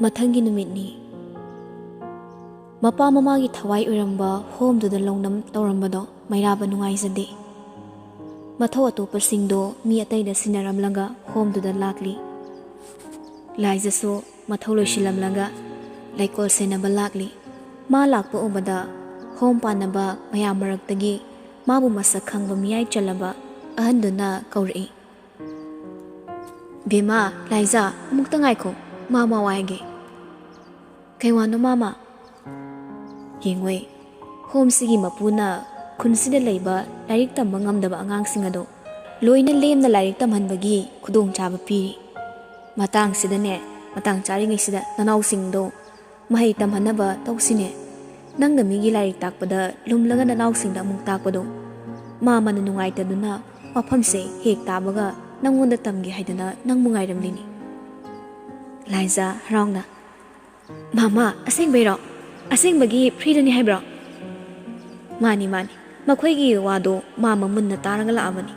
ꯃꯊꯪꯒꯤ ꯅꯨꯃꯤꯠꯅꯤ ꯃꯄꯥ ꯃꯃꯥꯒꯤ ꯊꯋꯥꯏ ꯑꯣꯏꯔꯝꯕ ꯍꯣꯝꯗꯨꯗ ꯂꯧꯅꯝ ꯇꯧꯔꯝꯕꯗꯣ ꯃꯩꯔꯥꯕ ꯅꯨꯡꯉꯥꯏꯖꯗꯦ ꯃꯊꯧ ꯑꯇꯣꯞꯄꯁꯤꯡꯗꯣ ꯃꯤ ꯑꯇꯩꯗ ꯁꯤꯟꯅꯔꯝꯂꯒ ꯍꯣꯝꯗꯨꯗ ꯂꯥꯛꯂꯤ ꯂꯥꯏꯖꯁꯨ ꯃꯊꯧ ꯂꯣꯏꯁꯤꯜꯂꯝꯂꯒ ꯂꯩꯀꯣꯜ ꯁꯦꯟꯅꯕ ꯂꯥꯛꯂꯤ ꯃꯥ ꯂꯥꯛꯄ ꯎꯕꯗ ꯍꯣꯝ ꯄꯥꯟꯅꯕ ꯃꯌꯥꯝ ꯃꯔꯛꯇꯒꯤ ꯃꯥꯕꯨ ꯃꯁꯛ ꯈꯪꯕ ꯃꯤꯌꯥꯏ ꯆꯜꯂꯕ ꯑꯍꯟꯗꯨꯅ ꯀꯧꯔꯛꯏ ꯕꯦꯃꯥ ꯂꯥꯏꯖꯥ ꯑꯃꯨꯛꯇ ꯉꯥꯏꯈꯣ ꯃꯥꯃ ꯋꯥꯏꯒꯦ ꯀꯩ ꯋꯥꯅꯣ ꯃꯥꯃ ꯌꯦꯡꯉꯣꯏ ꯍꯣꯝꯁꯤꯒꯤ ꯃꯄꯨꯅ ꯈꯨꯟꯁꯤꯗ ꯂꯩꯕ ꯂꯥꯏꯔꯤꯛ ꯇꯝꯕ ꯉꯝꯗꯕ ꯑꯉꯥꯡꯁꯤꯡ ꯑꯗꯣ ꯂꯣꯏꯅ ꯂꯦꯝꯅ ꯂꯥꯏꯔꯤꯛ ꯇꯝꯍꯟꯕꯒꯤ ꯈꯨꯗꯣꯡꯆꯥꯕ ꯄꯤꯔꯤ ꯃꯇꯥꯡꯁꯤꯗꯅꯦ ꯃꯇꯥꯡ ꯆꯥꯔꯤꯉꯩꯁꯤꯗ ꯅꯅꯥꯎꯁꯤꯡꯗꯣ ꯃꯍꯩ ꯇꯝꯍꯟꯅꯕ ꯇꯧꯁꯤꯅꯦ ꯅꯪꯅ ꯃꯤꯒꯤ ꯂꯥꯏꯔꯤꯛ ꯇꯥꯛꯄꯗ ꯂꯨꯝꯂꯒ ꯅꯅꯥꯎꯁꯤꯡꯗ ꯑꯃꯨꯛ ꯇꯥꯛꯄꯗꯣ ꯃꯥꯃꯅ ꯅꯨꯡꯉꯥꯏꯇꯗꯨꯅ ꯋꯥꯐꯝꯁꯦ ꯍꯦꯛ ꯇꯥꯕꯒ ꯅꯪꯉꯣꯟꯗ ꯇꯝꯒꯦ ꯍꯥꯏꯗꯅ ꯅꯪꯕꯨ ꯉꯥꯏꯔꯝꯂꯤꯅꯤ ꯂꯥꯏꯖꯥ ꯍꯔꯥꯎꯅ ꯃꯥꯃꯥ ꯑꯁꯦꯡꯕꯩꯔꯣ ꯑꯁꯦꯡꯕꯒꯤ ꯐ꯭ꯔꯤꯗꯅꯤ ꯍꯥꯏꯕ꯭ꯔꯣ ꯃꯥꯅꯤ ꯃꯈꯣꯏꯒꯤ ꯋꯥꯗꯣ ꯃꯥꯃ ꯃꯨꯟꯅ ꯇꯥꯔꯒ ꯂꯥꯛꯑꯕꯅꯤ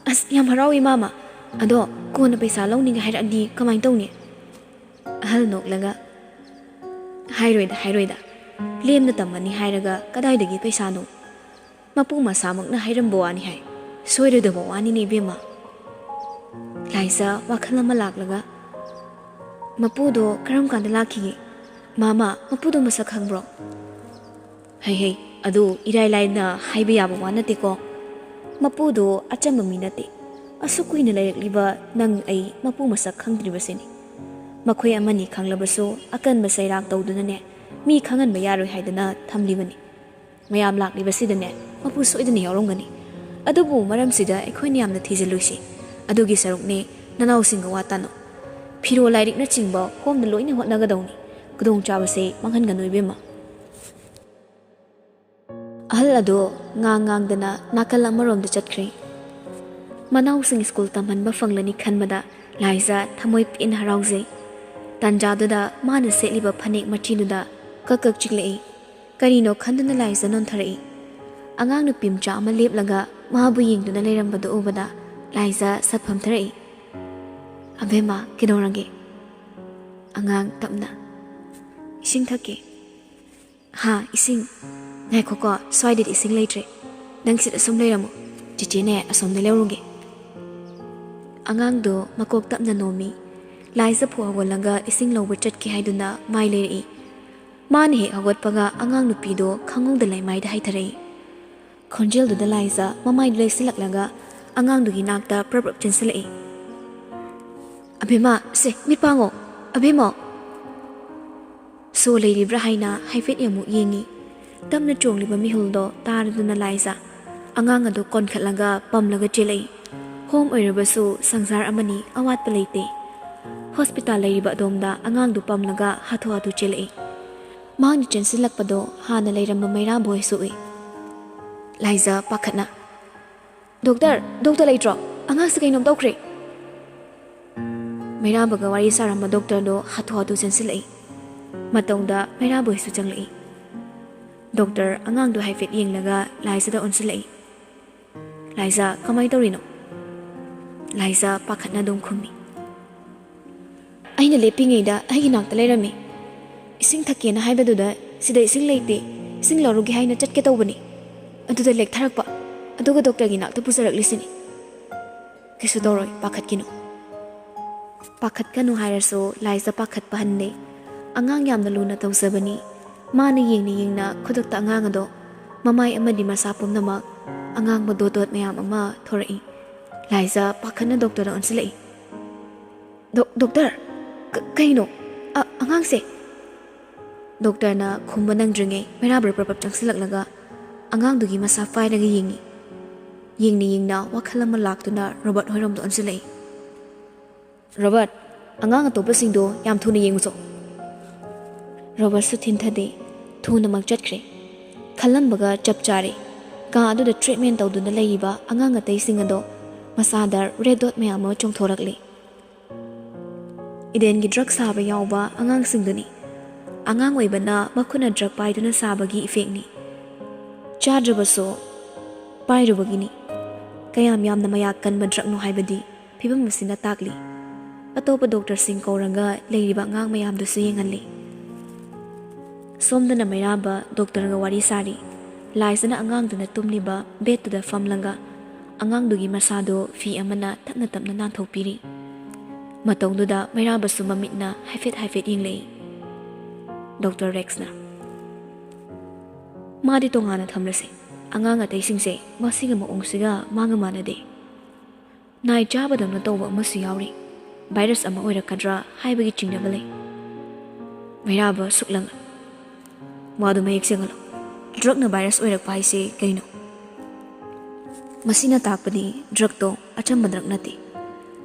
ꯑꯁ ꯌꯥꯝ ꯍꯔꯥꯎꯏ ꯃꯥꯃ ꯑꯗꯣ ꯀꯣꯟꯅ ꯄꯩꯁꯥ ꯂꯧꯅꯤꯡꯉꯦ ꯍꯥꯏꯔꯛꯑꯗꯤ ꯀꯃꯥꯏꯅ ꯇꯧꯅꯤ ꯑꯍꯜ ꯅꯣꯛꯂꯒ ꯍꯥꯏꯔꯣꯏꯗ ꯂꯦꯝꯅ ꯇꯝꯃꯅꯤ ꯍꯥꯏꯔꯒ ꯀꯗꯥꯏꯗꯒꯤ ꯄꯩꯁꯥꯅꯣ ꯃꯄꯨ ꯃꯁꯥꯃꯛꯅ ꯍꯥꯏꯔꯝꯕ ꯋꯥꯅꯤ ꯍꯥꯏ ꯁꯣꯏꯔꯣꯏꯗꯕ ꯋꯥꯅꯤꯅꯦ ꯏꯕꯦꯝꯃ ꯂꯥꯏꯖꯥ ꯋꯥꯈꯜ ꯑꯃ ꯂꯥꯛꯂꯒ ꯃꯄꯨꯗꯣ ꯀꯔꯝ ꯀꯥꯟꯗ ꯂꯥꯛꯈꯤꯒꯦ ꯃꯥꯃ ꯃꯄꯨꯗꯣ ꯃꯁꯛ ꯈꯪꯕ꯭ꯔꯣ ꯍꯩ ꯑꯗꯨ ꯏꯔꯥꯏ ꯂꯥꯏꯅ ꯍꯥꯏꯕ ꯌꯥꯕ ꯋꯥ ꯅꯠꯇꯦꯀꯣ ꯃꯄꯨꯗꯣ ꯑꯆꯝꯕ ꯃꯤ ꯅꯠꯇꯦ ꯑꯁꯨꯛ ꯀꯨꯏꯅ ꯂꯩꯔꯛꯂꯤꯕ ꯅꯪ ꯑꯩ ꯃꯄꯨ ꯃꯁꯛ ꯈꯪꯗ꯭ꯔꯤꯕꯁꯤꯅꯤ ꯃꯈꯣꯏ ꯑꯃꯅꯤ ꯈꯪꯂꯕꯁꯨ ꯑꯀꯟꯕ ꯁꯩꯔꯥꯛ ꯇꯧꯗꯨꯅꯅꯦ ꯃꯤ ꯈꯪꯍꯟꯕ ꯌꯥꯔꯣꯏ ꯍꯥꯏꯗꯅ ꯊꯝꯂꯤꯕꯅꯤ ꯃꯌꯥꯝ ꯂꯥꯛꯂꯤꯕꯁꯤꯗꯅꯦ ꯃꯄꯨ ꯁꯣꯏꯗꯅ ꯌꯥꯎꯔꯝꯒꯅꯤ ꯑꯗꯨꯕꯨ ꯃꯔꯝꯁꯤꯗ ꯑꯩꯈꯣꯏꯅ ꯌꯥꯝꯅ ꯊꯤꯖꯤꯜꯂꯨꯏꯁꯤ ꯑꯗꯨꯒꯤ ꯁꯔꯨꯛꯅꯦ ꯅꯅꯥꯎꯁꯤꯡꯒ ꯋꯥ ꯇꯥꯅꯣ ꯐꯤꯔꯣꯜ ꯂꯥꯏꯔꯤꯛꯅꯆꯤꯡꯕ ꯍꯣꯝꯗ ꯂꯣꯏꯅ ꯍꯣꯠꯅꯒꯗꯧꯅꯤ ꯈꯨꯗꯣꯡꯆꯥꯕꯁꯦ ꯃꯥꯡꯍꯟꯒꯅꯨ ꯏꯕꯦꯝꯃ ꯑꯍꯜ ꯑꯗꯣ ꯉꯥꯡꯗꯅ ꯅꯥꯀꯜ ꯑꯃꯔꯣꯝꯗ ꯆꯠꯈ꯭ꯔꯦ ꯃꯅꯥꯎꯁꯤꯡ ꯁ꯭ꯀꯨꯜ ꯇꯝꯍꯟꯕ ꯐꯪꯂꯅꯤ ꯈꯟꯕꯗ ꯂꯥꯏꯖꯥ ꯊꯃꯣꯏ ꯄꯦꯟꯅ ꯍꯔꯥꯎꯖꯩ ꯇꯥꯟꯖꯥꯗꯨꯗ ꯃꯥꯅ ꯁꯦꯠꯂꯤꯕ ꯐꯅꯦꯛ ꯃꯆꯤꯗꯨꯗ ꯀꯛ ꯆꯤꯛꯂꯛꯏ ꯀꯔꯤꯅꯣ ꯈꯟꯗꯨꯅ ꯂꯥꯏꯖꯥ ꯅꯣꯟꯊꯔꯛꯏ ꯑꯉꯥꯡ ꯅꯨꯄꯤ ꯃꯆꯥ ꯑꯃ ꯂꯦꯞꯂꯒ ꯃꯥꯕꯨ ꯌꯦꯡꯗꯨꯅ ꯂꯩꯔꯝꯕꯗꯨ ꯎꯕꯗ ꯂꯥꯏꯖꯥ ꯁꯠ ꯐꯝꯊꯔꯛꯏ ꯑꯕꯦꯝꯃ ꯀꯩꯗꯧꯔꯒꯦ ꯑꯉꯥꯡ ꯇꯞꯅ ꯏꯁꯤꯡ ꯊꯛꯀꯦ ꯏꯁꯤꯡ ꯉꯥꯏꯈꯣꯀꯣ ꯁ꯭ꯋꯥꯏꯗꯗꯤ ꯏꯁꯤꯡ ꯂꯩꯇ꯭ꯔꯦ ꯅꯪ ꯁꯤꯗ ꯁꯨꯝ ꯂꯩꯔꯝꯃꯣ ꯆꯤꯆꯦꯅꯦ ꯑꯁꯣꯝꯗ ꯂꯧꯔꯨꯒꯦ ꯑꯉꯥꯡꯗꯣ ꯃꯀꯣꯛ ꯇꯞꯅ ꯅꯣꯝꯃꯤ ꯂꯥꯏꯖꯥ ꯐꯨꯛ ꯍꯧꯒꯠꯂꯒ ꯏꯁꯤꯡ ꯂꯧꯕ ꯆꯠꯀꯦ ꯍꯥꯏꯗꯨꯅ ꯃꯥꯏ ꯂꯩꯔꯛꯏ ꯃꯥꯅ ꯍꯦꯛ ꯍꯧꯒꯠꯄꯒ ꯑꯉꯥꯡ ꯅꯨꯄꯤꯗꯣ ꯈꯪꯍꯧꯗ ꯂꯩꯃꯥꯏꯗ ꯍꯩꯊꯔꯛꯏ ꯈꯣꯟꯖꯦꯜꯗꯨꯗ ꯂꯥꯏꯖꯥ ꯃꯃꯥꯏꯗꯨ ꯂꯩꯁꯤꯜꯂꯛꯂꯒ ꯑꯉꯥꯡꯗꯨꯒꯤ ꯅꯥꯛꯇ ꯄ꯭ꯔꯞ ꯆꯦꯟꯁꯤꯜꯂꯛꯏ ꯑꯕꯦꯝꯃ ꯁꯦ ꯃꯤꯠ ꯄꯥꯡꯉꯣ ꯑꯕꯦꯝꯃ ꯁꯣ ꯂꯩꯔꯤꯕ꯭ꯔꯥ ꯍꯥꯏꯅ ꯍꯥꯏꯐꯦꯠ ꯑꯃꯨꯛ ꯌꯦꯡꯉꯤ ꯇꯞꯅ ꯆꯣꯡꯂꯤꯕ ꯃꯤꯍꯨꯜꯗꯣ ꯇꯥꯔꯗꯨꯅ ꯂꯥꯏꯖꯥ ꯑꯉꯥꯡ ꯑꯗꯨ ꯀꯣꯟꯈꯠꯂꯒ ꯄꯝꯂꯒ ꯆꯦꯜꯂꯛꯏ ꯍꯣꯝ ꯑꯣꯏꯔꯕꯁꯨ ꯁꯪꯁꯥꯔ ꯑꯃꯅꯤ ꯑꯋꯥꯠꯄ ꯂꯩꯇꯦ ꯍꯣꯁꯄꯤꯇꯥꯜ ꯂꯩꯔꯤꯕ ꯑꯗꯣꯝꯗ ꯑꯉꯥꯡꯗꯨ ꯄꯝꯂꯒ ꯍꯥꯊꯨ ꯆꯦꯜꯂꯛꯏ ꯃꯥꯅ ꯆꯦꯟꯁꯤꯜꯂꯛꯄꯗꯣ ꯍꯥꯟꯅ ꯂꯩꯔꯝꯕ ꯃꯩꯔꯥꯕ ꯍꯣꯏꯁꯨ ꯎꯏ ꯂꯥꯏꯖꯥ ꯄꯥꯈꯠꯅ ꯗꯣꯛꯇꯔ ꯂꯩꯇ꯭ꯔꯣ ꯑꯉꯥꯡꯁꯦ ꯀꯩꯅꯣꯝ ꯇꯧꯈ꯭ꯔꯦ ꯃꯩꯔꯥꯕꯒ ꯋꯥꯔꯤ ꯁꯥꯔꯝꯕ ꯗꯣꯛꯇꯔꯗꯣ ꯍꯥꯊꯨ ꯆꯦꯟꯁꯤꯜꯂꯛꯏ ꯃꯇꯧꯗ ꯃꯩꯔꯥꯕ ꯍꯣꯏꯁꯨ ꯆꯪꯂꯛꯏ ꯗꯣꯛꯇꯔ ꯑꯉꯥꯡꯗꯣ ꯍꯥꯏꯐꯦꯠ ꯌꯦꯡꯂꯒ ꯂꯥꯏꯖꯥꯗ ꯑꯣꯟꯁꯤꯜꯂꯛꯏ ꯂꯥꯏꯖꯥ ꯀꯃꯥꯏ ꯇꯧꯔꯤꯅꯣ ꯂꯥꯏꯖꯥ ꯄꯥꯈꯠꯅ ꯑꯗꯨꯝ ꯈꯨꯝꯃꯤ ꯑꯩꯅ ꯂꯦꯞꯄꯤꯉꯩꯗ ꯑꯩꯒꯤ ꯅꯥꯛꯇ ꯂꯩꯔꯝꯃꯤ ꯏꯁꯤꯡ ꯊꯛꯀꯦꯅ ꯍꯥꯏꯕꯗꯨꯗ ꯁꯤꯗ ꯏꯁꯤꯡ ꯂꯩꯇꯦ ꯏꯁꯤꯡ ꯂꯧꯔꯨꯒꯦ ꯍꯥꯏꯅ ꯆꯠꯀꯦ ꯇꯧꯕꯅꯤ ꯑꯗꯨꯗ ꯂꯦꯛꯊꯔꯛꯄ ꯑꯗꯨꯒ ꯗꯣꯛꯇꯔꯒꯤ ꯅꯥꯛꯇ ꯄꯨꯖꯔꯛꯂꯤꯁꯤꯅꯤ ꯀꯩꯁꯨ ꯇꯧꯔꯣꯏ ꯄꯥꯈꯠꯀꯅꯨ ꯍꯥꯏꯔꯁꯨ ꯂꯥꯏꯖꯥ ꯄꯥꯈꯠꯄ ꯍꯟꯗꯦ ꯑꯉꯥꯡ ꯌꯥꯝꯅ ꯂꯨꯅ ꯇꯧꯖꯕꯅꯤ ꯃꯥꯅ ꯌꯦꯡꯅ ꯈꯨꯗꯛꯇ ꯑꯉꯥꯡ ꯑꯗꯣ ꯃꯃꯥꯏ ꯑꯃꯗꯤ ꯃꯁꯥ ꯄꯨꯝꯅꯃꯛ ꯑꯉꯥꯡꯕ ꯗꯣꯠ ꯃꯌꯥꯝ ꯑꯃ ꯊꯣꯔꯛꯏ ꯂꯥꯏꯖꯥ ꯄꯥꯈꯠꯅ ꯗꯣꯛꯇꯔꯗ ꯑꯣꯟꯁꯤꯜꯂꯛꯏ ꯗꯣꯛꯇꯔ ꯀꯩꯅꯣ ꯑꯉꯥꯡꯁꯦ ꯗꯣꯛꯇꯔꯅ ꯈꯨꯝꯕ ꯅꯪꯗ꯭ꯔꯤꯉꯩ ꯃꯩꯔꯥꯕ ꯄ꯭ꯔꯞ ꯆꯪꯁꯤꯜꯂꯛꯂꯒ ꯑꯉꯥꯡꯗꯨꯒꯤ ꯃꯁꯥ ꯄꯥꯏꯔꯒ ꯌꯦꯡꯉꯤ ꯌꯦꯡꯅ ꯋꯥꯈꯜ ꯑꯃ ꯂꯥꯛꯇꯨꯅ ꯔꯣꯕꯔꯠ ꯍꯣꯏꯔꯣꯝꯗ ꯑꯣꯟꯁꯤꯜꯂꯛꯏ ꯔꯣꯕꯔꯠ ꯑꯉꯥꯡ ꯑꯇꯣꯞꯄꯁꯤꯡꯗꯣ ꯌꯥꯝ ꯊꯨꯅ ꯌꯦꯡꯉꯨꯆꯣ ꯔꯣꯕꯔꯠꯁꯨ ꯊꯤꯟꯊꯗꯦ ꯊꯨꯅꯃꯛ ꯆꯠꯈ꯭ꯔꯦ ꯈꯜꯂꯝꯕꯒ ꯆꯞ ꯆꯥꯔꯦ ꯀꯥ ꯑꯗꯨꯗ ꯇ꯭ꯔꯤꯠꯃꯦꯟ ꯇꯧꯗꯨꯅ ꯂꯩꯔꯤꯕ ꯑꯉꯥꯡ ꯑꯇꯩꯁꯤꯡ ꯑꯗꯣ ꯃꯁꯥꯗ ꯔꯦꯗ ꯗꯣꯠ ꯃꯌꯥꯝ ꯑꯃ ꯆꯣꯡꯊꯣꯔꯛꯂꯤ ꯏꯗꯦꯟꯒꯤ ꯗ꯭ꯔꯒ ꯁꯥꯕ ꯌꯥꯎꯕ ꯑꯉꯥꯡꯁꯤꯡꯗꯨꯅꯤ ꯑꯉꯥꯡ ꯑꯣꯏꯕꯅ ꯃꯈꯨꯠꯅ ꯗ꯭ꯔꯒ ꯄꯥꯏꯗꯨꯅ ꯁꯥꯕꯒꯤ ꯏꯐꯦꯛꯅꯤ ꯆꯥꯗ꯭ꯔꯕꯁꯨ ꯄꯥꯏꯔꯨꯕꯒꯤꯅꯤ ꯀꯌꯥꯝ ꯌꯥꯝꯅ ꯃꯌꯥꯛ ꯀꯟꯕ ꯗ꯭ꯔꯒꯅꯣ ꯍꯥꯏꯕꯗꯤ ꯐꯤꯕꯝ ꯑꯁꯤꯅ ꯇꯥꯛꯂꯤ ꯑꯇꯣꯞꯄ ꯗꯣꯛꯇꯔꯁꯤꯡ ꯀꯧꯔꯒ ꯂꯩꯔꯤꯕ ꯑꯉꯥꯡ ꯃꯌꯥꯝꯗꯨꯁꯨ ꯌꯦꯡꯍꯜꯂꯤ꯫ ꯁꯣꯝꯗꯅ ꯃꯩꯔꯥꯕ ꯗꯣꯛꯇꯔꯒ ꯋꯥꯔꯤ ꯁꯥꯔꯤ, ꯂꯥꯏꯖꯅ ꯑꯉꯥꯡꯗꯨꯅ ꯇꯨꯝꯂꯤꯕ ꯕꯦꯗꯇꯨꯗ ꯐꯝꯂꯒ ꯑꯉꯥꯡꯗꯨꯒꯤ ꯃꯁꯥꯗꯣ ꯐꯤ ꯑꯃꯅ ꯇꯞꯅ ꯇꯞꯅ ꯅꯥꯟꯊꯣꯛꯄꯤꯔꯤ꯫ ꯃꯇꯧꯗꯨꯗ ꯃꯩꯔꯥꯕꯁꯨ ꯃꯃꯤꯠꯅ ꯍꯥꯏꯐꯦꯠ ꯍꯥꯏꯐꯦꯠ ꯌꯦꯡꯂꯛꯏ꯫ ꯗꯣꯛꯇꯔ ꯔꯦꯛꯁꯅ, ꯃꯥꯗꯤ ꯇꯣꯉꯥꯟꯅ ꯊꯝꯂꯁꯦ, ꯑꯉꯥꯡ ꯑꯇꯩꯁꯤꯡꯁꯦ ꯃꯁꯤꯒꯤ ꯃꯑꯣꯡꯁꯤꯒ ꯃꯥꯒ ꯃꯥꯟꯅꯗꯦ꯫ ꯅꯥꯏ ꯆꯥꯕꯗꯧꯅ ꯇꯧꯕ ꯑꯃꯁꯨ ꯌꯥꯎꯔꯤ, ꯚꯥꯏꯔꯁ ꯑꯃ ꯑꯣꯏꯔꯛꯀꯗ꯭ꯔꯥ ꯍꯥꯏꯕꯒꯤ ꯆꯤꯡꯅꯕ ꯂꯩ꯫ ꯃꯩꯔꯥꯕ ꯁꯨꯛꯂꯪꯅ, ꯋꯥꯗꯨ ꯃꯌꯦꯛ ꯁꯦꯡꯍꯜꯂꯣ, ꯗ꯭ꯔꯛꯅ ꯚꯥꯏꯔꯁ ꯑꯣꯏꯔꯛꯄ ꯍꯥꯏꯁꯦ ꯀꯩꯅꯣ? ꯃꯁꯤꯅ ꯇꯥꯛꯄꯗꯤ ꯗ꯭ꯔꯛꯇꯣ ꯑꯆꯝꯕ ꯗ꯭ꯔꯛ ꯅꯠꯇꯦ,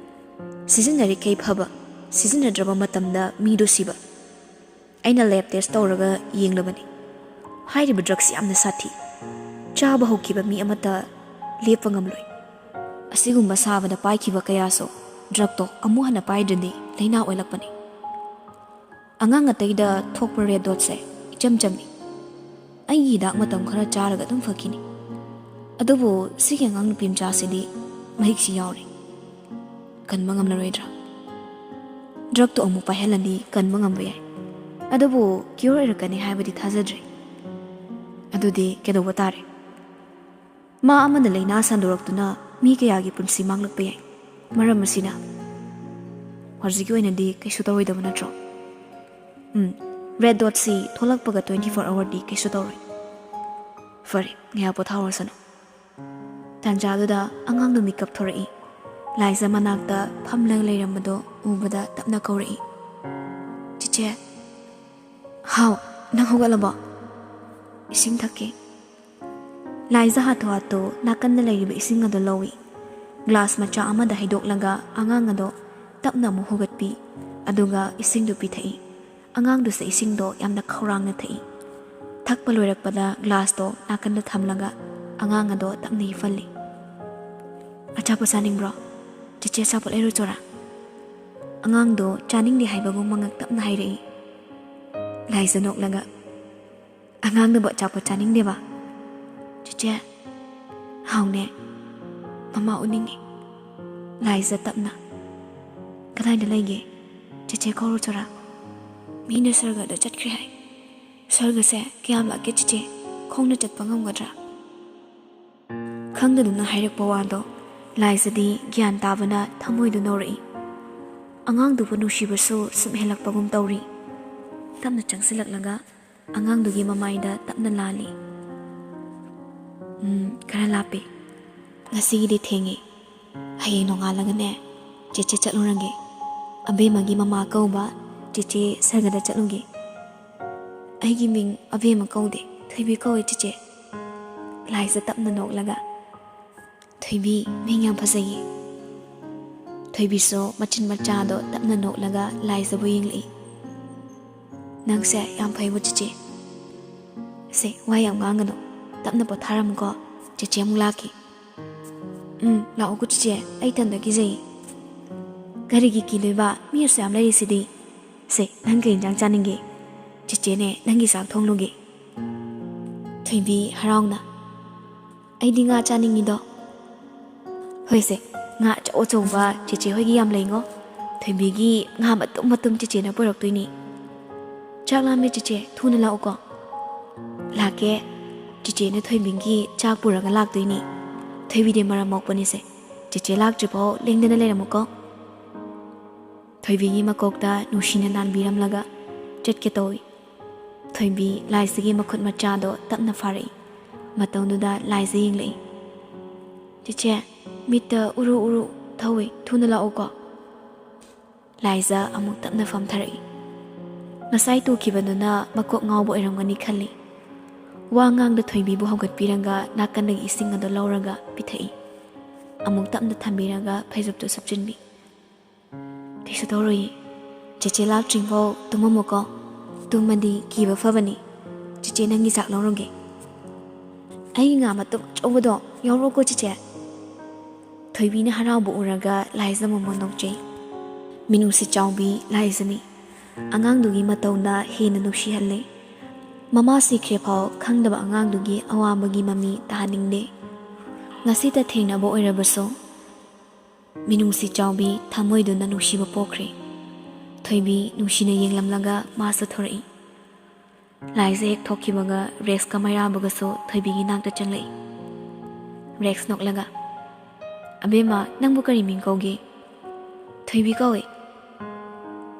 ꯁꯤꯖꯤꯟꯅꯔꯤꯈꯩ ꯐꯕ, ꯁꯤꯖꯤꯟꯅꯗ꯭ꯔꯕ ꯃꯇꯝꯗ ꯃꯤꯗꯣ ꯁꯤꯕ꯫ ꯑꯩꯅ ꯂꯦꯕ ꯇꯦꯁ ꯇꯧꯔꯒ ꯌꯦꯡꯂꯕꯅꯤ, ꯍꯥꯏꯔꯤꯕ ꯗ꯭ꯔꯛꯁꯤ ꯌꯥꯝꯅ ꯁꯥꯊꯤ, ꯆꯥꯕ ꯍꯧꯈꯤꯕ ꯃꯤ ꯑꯃꯠꯇ ꯂꯦꯞꯄ ꯉꯝꯂꯣꯏ꯫ ꯑꯁꯤꯒꯨꯝꯕ ꯁꯥꯕꯗ ꯄꯥꯏꯈꯤꯕ ꯀꯌꯥꯁꯨ ꯗ꯭ꯔꯛꯇꯣ ꯑꯃꯨꯛ ꯍꯟꯅ ꯄꯥꯏꯗ꯭ꯔꯗꯤ ꯂꯩꯅꯥ ꯑꯣꯏꯂꯛꯄꯅꯤ꯫ ꯑꯉꯥꯡ ꯑꯇꯩꯗ ꯊꯣꯛꯄ ꯔꯦꯗ ꯗꯣꯠꯁꯦ ꯏꯆꯝ ꯆꯝꯃꯤ, ꯑꯩꯒꯤ ꯍꯤꯗꯥꯛ ꯃꯇꯝ ꯈꯔ ꯆꯥꯔꯒ ꯑꯗꯨꯝ ꯐꯈꯤꯅꯤ꯫ ꯑꯗꯨꯕꯨ ꯁꯤꯒꯤ ꯑꯉꯥꯡ ꯅꯨꯄꯤ ꯃꯆꯥꯁꯤꯗꯤ ꯃꯍꯤꯛꯁꯤ ꯌꯥꯎꯔꯤ, ꯀꯟꯕ ꯉꯝꯂꯔꯣꯏꯗ꯭ꯔꯥ? ꯗ꯭ꯔꯛꯇꯣ ꯑꯃꯨꯛ ꯄꯥꯏꯍꯜꯂꯗꯤ ꯀꯟꯕ ꯉꯝꯕ ꯌꯥꯏ, ꯑꯗꯨꯕꯨ ꯀ꯭ꯌꯣꯔ ꯑꯣꯏꯔꯛꯀꯅꯤ ꯍꯥꯏꯕꯗꯤ ꯊꯥꯖꯗ꯭ꯔꯤ꯫ ꯑꯗꯨꯗꯤ ꯀꯩꯗꯧꯕ ꯇꯥꯔꯦ? ꯃꯥ ꯑꯃꯅ ꯂꯩꯅꯥ ꯁꯟꯗꯣꯔꯛꯇꯨꯅ ꯃꯤ ꯀꯌꯥꯒꯤ ꯄꯨꯟꯁꯤ ꯃꯥꯡꯂꯛꯄ ꯌꯥꯏ꯫ ꯃꯔꯝ ꯑꯁꯤꯅ ꯍꯧꯖꯤꯛꯀꯤ ꯑꯣꯏꯅꯗꯤ ꯀꯩꯁꯨ ꯇꯧꯔꯣꯏꯗꯕ ꯅꯠꯇ꯭ꯔꯣ? ꯔꯦꯗ ꯗꯣꯠꯁꯤ ꯊꯣꯛꯂꯛꯄꯒ 24 ꯑꯋꯥꯔꯗꯤ ꯀꯩꯁꯨ ꯇꯧꯔꯣꯏ꯫ ꯐꯔꯦ, ꯉꯥꯏꯍꯥꯛ ꯄꯣꯊꯥꯍꯧꯔꯁꯅꯨ꯫ ꯇꯥꯟꯖꯥꯗꯨꯗ ꯑꯉꯥꯡꯗꯨ ꯃꯤꯀꯞ ꯊꯣꯔꯛꯏ꯫ ꯂꯥꯏꯖ ꯃꯅꯥꯛꯇ ꯐꯝꯂꯒ ꯂꯩꯔꯝꯕꯗꯣ ꯎꯕꯗ ꯇꯞꯅ ꯀꯧꯔꯛꯏ, ꯆꯤꯆꯦ꯫ ꯍꯥꯎ, ꯅꯪ ꯍꯧꯒꯠꯂꯕꯣ? ꯏꯁꯤꯡ ꯊꯛꯀꯦ꯫ ꯂꯥꯏꯖ ꯍꯥꯊꯨ ꯍꯥꯊꯨ ꯅꯥꯀꯟꯗ ꯂꯩꯔꯤꯕ ꯏꯁꯤꯡ ꯑꯗꯨ ꯂꯧꯏ꯫ ꯒ꯭ꯂꯥꯁ ꯃꯆꯥ ꯑꯃꯗ ꯍꯩꯗꯣꯛꯂꯒ ꯑꯉꯥꯡ ꯑꯗꯣ ꯇꯞꯅ ꯑꯃꯨꯛ ꯍꯧꯒꯠꯄꯤ, ꯑꯗꯨꯒ ꯏꯁꯤꯡꯗꯨ ꯄꯤꯊꯛꯏ꯫ ꯑꯉꯥꯡꯗꯨꯁꯨ ꯏꯁꯤꯡꯗꯣ ꯌꯥꯝꯅ ꯈꯧꯔꯥꯡꯅ ꯊꯛꯏ꯫ ꯊꯛꯄ ꯂꯣꯏꯔꯛꯄꯗ ꯒ꯭ꯂꯥꯁꯇꯣ ꯅꯥꯀꯟꯗ ꯊꯝꯂꯒ ꯑꯉꯥꯡ ꯑꯗꯣ ꯇꯞꯅ ꯍꯤꯞꯍꯜꯂꯤ꯫ ꯑꯆꯥꯄꯣꯠ ꯆꯥꯅꯤꯡꯕ꯭ꯔꯣ? ꯆꯤꯆꯦ ꯑꯆꯥꯄꯣꯠ ꯂꯩꯔꯨꯆꯣꯔꯥ? ꯑꯉꯥꯡꯗꯣ ꯆꯥꯅꯤꯡꯗꯦ ꯍꯥꯏꯕꯒꯨꯝ ꯃꯉꯛ ꯇꯞꯅ ꯍꯥꯏꯔꯛꯏ꯫ ꯂꯥꯏꯖ ꯅꯣꯛꯂꯒ, ꯑꯉꯥꯡꯗꯨꯕꯨ ꯑꯆꯥꯄꯣꯠ ꯆꯥꯅꯤꯡꯗꯦꯕ? ꯆꯤꯆꯦ, ꯍꯥꯎꯅꯦ, ꯃꯃꯥ ꯎꯅꯤꯡꯉꯤ꯫ ꯂꯥꯏꯖ ꯇꯞꯅ, ꯀꯗꯥꯏꯗ ꯂꯩꯒꯦ? ꯆꯤꯆꯦ ꯀꯧꯔꯨꯆꯣꯔꯥ? ꯃꯤꯅ ꯁꯔꯒꯗ ꯆꯠꯈ꯭ꯔꯦ ꯍꯥꯏ꯫ ꯁꯔꯒꯁꯦ ꯀꯌꯥꯝ ꯂꯥꯛꯀꯦ ꯆꯤꯆꯦ? ꯈꯣꯡꯅ ꯆꯠꯄ ꯉꯝꯒꯗ꯭ꯔꯥ? ꯈꯪꯗꯗꯨꯅ ꯍꯥꯏꯔꯛꯄ ꯋꯥꯗꯣ ꯂꯥꯏꯖꯗꯤ ꯒ꯭ꯌꯥꯟ ꯇꯥꯕꯅ ꯊꯃꯣꯏꯗꯨ ꯅꯧꯔꯛꯏ꯫ ꯑꯉꯥꯡꯗꯨꯕꯨ ꯅꯨꯡꯁꯤꯕꯁꯨ ꯁꯨꯝ ꯍꯦꯜꯂꯛꯄꯒꯨꯝ ꯇꯧꯔꯤ꯫ ꯇꯞꯅ ꯆꯪꯁꯤꯜꯂꯛꯂꯒ ꯑꯉꯥꯡꯗꯨꯒꯤ ꯃꯃꯥꯏꯗ ꯇꯞꯅ ꯂꯥꯜꯂꯤ꯫ ꯈꯔ ꯂꯥꯞꯄꯤ, ꯉꯁꯤꯒꯤꯗꯤ ꯊꯦꯡꯉꯤ, ꯍꯌꯦꯡ ꯅꯣꯡꯉꯥꯜꯂꯒꯅꯦ ꯆꯦꯆꯦ ꯆꯠꯂꯨꯔꯒꯦ꯫ ꯑꯕꯦꯝꯃꯒꯤ ꯃꯃꯥ ꯀꯧꯕ ꯆꯦꯆꯦ ꯁꯔꯒꯗ ꯆꯠꯂꯨꯒꯦ꯫ ꯑꯩꯒꯤ ꯃꯤꯡ ꯑꯕꯦꯝꯃ ꯀꯧꯗꯦ, ꯊꯣꯏꯕꯤ ꯀꯧꯏ ꯆꯦꯆꯦ꯫ ꯂꯥꯏꯖ ꯇꯞꯅ ꯅꯣꯛꯂꯒ, ꯊꯣꯏꯕꯤ ꯃꯤꯡ ꯌꯥꯝ ꯐꯖꯩꯌꯦ꯫ ꯊꯣꯏꯕꯤꯁꯨ ꯃꯆꯤꯟ ꯃꯆꯥꯗꯣ ꯇꯞꯅ ꯅꯣꯛꯂꯒ ꯂꯥꯏꯖꯕꯨ ꯌꯦꯡꯂꯛꯏ꯫ ꯅꯪꯁꯦ ꯌꯥꯝ ꯐꯩꯕꯨ ꯆꯦꯆꯦ꯫ ꯁꯦ, ꯋꯥ ꯌꯥꯝ ꯉꯥꯡꯒꯅꯨ, ꯇꯞꯅ ꯄꯣꯊꯥꯔꯝꯃꯨꯀꯣ, ꯆꯦꯆꯦ ꯑꯃꯨꯛ ꯂꯥꯛꯈꯤ꯫ ꯂꯥꯛꯑꯣꯀꯣ ꯆꯦꯆꯦ, ꯑꯩ ꯏꯊꯟꯇ ꯀꯤꯖꯩ꯫ ꯀꯔꯤꯒꯤ ꯀꯤꯗꯣꯏꯕ? ꯃꯤ ꯑꯁꯨ ꯌꯥꯝ ꯂꯩꯔꯤꯁꯤꯗꯤ꯫ ꯁꯦ, ꯅꯪ ꯀꯩ ꯏꯟꯖꯥꯡ ꯆꯥꯅꯤꯡꯒꯦ? ꯆꯦꯆꯦꯅꯦ ꯅꯪꯒꯤ ꯆꯥꯛ ꯊꯣꯡꯂꯨꯒꯦ꯫ ꯊꯣꯏꯕꯤ ꯍꯔꯥꯎꯅ, ꯑꯩꯗꯤ ꯉꯥ ꯆꯥꯅꯤꯡꯉꯤꯗꯣ꯫ ꯍꯣꯏꯁꯦ, ꯉꯥ ꯑꯆꯧ ꯑꯆꯧꯕ ꯆꯦꯆꯦ ꯍꯣꯏꯒꯤ ꯌꯥꯝ ꯂꯩꯉꯣ꯫ ꯊꯣꯏꯕꯤꯒꯤ ꯉꯥ ꯃꯇꯨꯝ ꯃꯇꯨꯝ ꯆꯦꯆꯦꯅ ꯄꯨꯔꯛꯇꯣꯏꯅꯤ꯫ ꯆꯥꯛ ꯂꯥꯝꯃꯦ ꯆꯦꯆꯦ, ꯊꯨꯅ ꯂꯥꯛꯎꯀꯣ꯫ ꯂꯥꯛꯀꯦ, ꯆꯦꯆꯦꯅ ꯊꯣꯏꯕꯤꯒꯤ ꯆꯥꯛ ꯄꯨꯔꯒ ꯂꯥꯛꯇꯣꯏꯅꯤ꯫ ꯊꯣꯏꯕꯤꯗꯤ ꯃꯔꯝ ꯃꯣꯛꯄꯅꯤꯁꯦ, ꯆꯦꯆꯦ ꯂꯥꯛꯇ꯭ꯔꯤꯐꯥꯎ ꯂꯦꯡꯗꯅ ꯂꯩꯔꯝꯃꯨꯀꯣ꯫ ꯊꯣꯏꯕꯤꯒꯤ ꯃꯀꯣꯛꯇ ꯅꯨꯡꯁꯤꯅ ꯅꯥꯟꯕꯤꯔꯝꯂꯒ ꯆꯠꯀꯦ ꯇꯧꯏ꯫ ꯊꯣꯏꯕꯤ ꯂꯥꯏꯖꯒꯤ ꯃꯈꯨꯠ ꯃꯆꯥꯗꯣ ꯇꯞꯅ ꯐꯥꯔꯛꯏ꯫ ꯃꯇꯧꯗꯨꯗ ꯂꯥꯏꯖ ꯌꯦꯡꯂꯛꯏ꯫ ꯆꯦꯆꯦ, ꯃꯤꯠꯇ ꯎꯔꯨ ꯎꯔꯨ ꯊꯧꯏ, ꯊꯨꯅ ꯂꯥꯛꯎꯀꯣ꯫ ꯂꯥꯏꯖ ꯑꯃꯨꯛ ꯇꯞꯅ ꯐꯝꯊꯔꯛꯏ꯫ ꯉꯁꯥꯏ ꯇꯨꯈꯤꯕꯗꯨꯅ ꯃꯀꯣꯛ ꯉꯥꯎꯕ ꯑꯣꯏꯔꯝꯒꯅꯤ ꯈꯜꯂꯤ꯫ ꯋꯥ ꯉꯥꯡꯗ ꯊꯣꯏꯕꯤꯕꯨ ꯍꯧꯒꯠꯄꯤꯔꯒ ꯅꯥꯀꯟꯗꯒꯤ ꯏꯁꯤꯡ ꯑꯗꯨ ꯂꯧꯔꯒ ꯄꯤꯊꯛꯏ꯫ ꯑꯃꯨꯛ ꯇꯞꯅ ꯊꯝꯕꯤꯔꯒ ꯐꯩꯖꯨꯞꯇꯨ ꯁꯨꯞꯆꯤꯟꯕꯤ꯫ ꯀꯩꯁꯨ ꯇꯧꯔꯣꯏꯌꯦ, ꯆꯦꯆꯦ ꯂꯥꯛꯇ꯭ꯔꯤꯐꯥꯎ ꯇꯨꯝꯃꯝꯃꯨꯀꯣ, ꯇꯨꯝꯃꯗꯤ ꯀꯤꯕ ꯐꯕꯅꯤ꯫ ꯆꯦꯆꯦ ꯅꯪꯒꯤ ꯆꯥꯛ ꯂꯧꯔꯨꯒꯦ꯫ ꯑꯩꯒꯤ ꯉꯥ ꯃꯇꯨꯝ ꯑꯆꯧꯕꯗꯣ ꯌꯥꯎꯔꯛꯎꯀꯣ ꯆꯦꯆꯦ꯫ ꯊꯣꯏꯕꯤꯅ ꯍꯔꯥꯎꯕ ꯎꯔꯒ ꯂꯥꯏꯖ ꯃꯃꯣꯟ ꯅꯣꯛꯆꯩ꯫ ꯃꯤꯅꯨꯡꯁꯤ ꯆꯥꯎꯕꯤ ꯂꯥꯏꯖꯅꯤ꯫ ꯑꯉꯥꯡꯗꯨꯒꯤ ꯃꯇꯧꯅ ꯍꯦꯟꯅ ꯅꯨꯡꯁꯤꯍꯜꯂꯦ꯫ ꯃꯃꯥ ꯁꯤꯈ꯭ꯔꯦꯐꯥꯎ ꯈꯪꯗꯕ ꯑꯉꯥꯡꯗꯨꯒꯤ ꯑꯋꯥꯕꯒꯤ ꯃꯃꯤ ꯇꯥꯍꯟꯅꯤꯡꯗꯦ꯫ ꯉꯁꯤꯇ ꯊꯦꯡꯅꯕ ꯑꯣꯏꯔꯕꯁꯨ Minungsi chaubi thamoiduna nungsiba pokre. Thoibi nungsina yenglamlaga masa thorai. Laise hek thokibaga Rex ka Mairabaga so thoibi gi nakta changlai. Rex noklaga. Abema nangbu kari ming kauge. Thoibi kawe.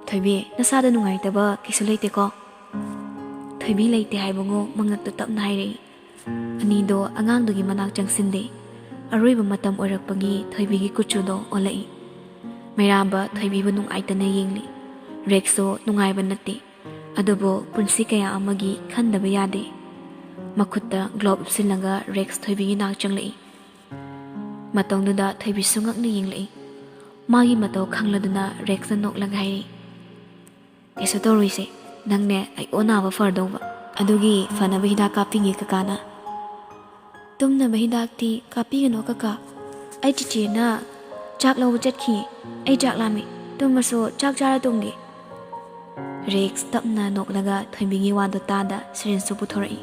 Thoibi nasada nungaitaba kisu leite ko. Thoibi leite haibango mangakta tapna hairei. Anido angangdugi manak changsinde. Aroiba matam oirakpagi thoibigi kuchudo olai. Mairaba thoibibu nungaitana yengli. Rexo nungaiba natti. Adobo punsi kaya amagi khandaba yade. Makutta globe upsilaga Rex thoibigi nak changlai. Matongduda thoibi sungakna yenglai. Magi matau khangladuna Rex na noklaga hairi. Keso toruise nangne ai onaba fardoba. Adugi fanaba hidak kapingi kakana. Tumna bahidak ti kapigano kaka. Ai chiche na chak lawa chatki. Ai chak lami. Tumaso chak chara tumgi. Rex tapna noklaga thoibigi wado tada sirinsu puthorai.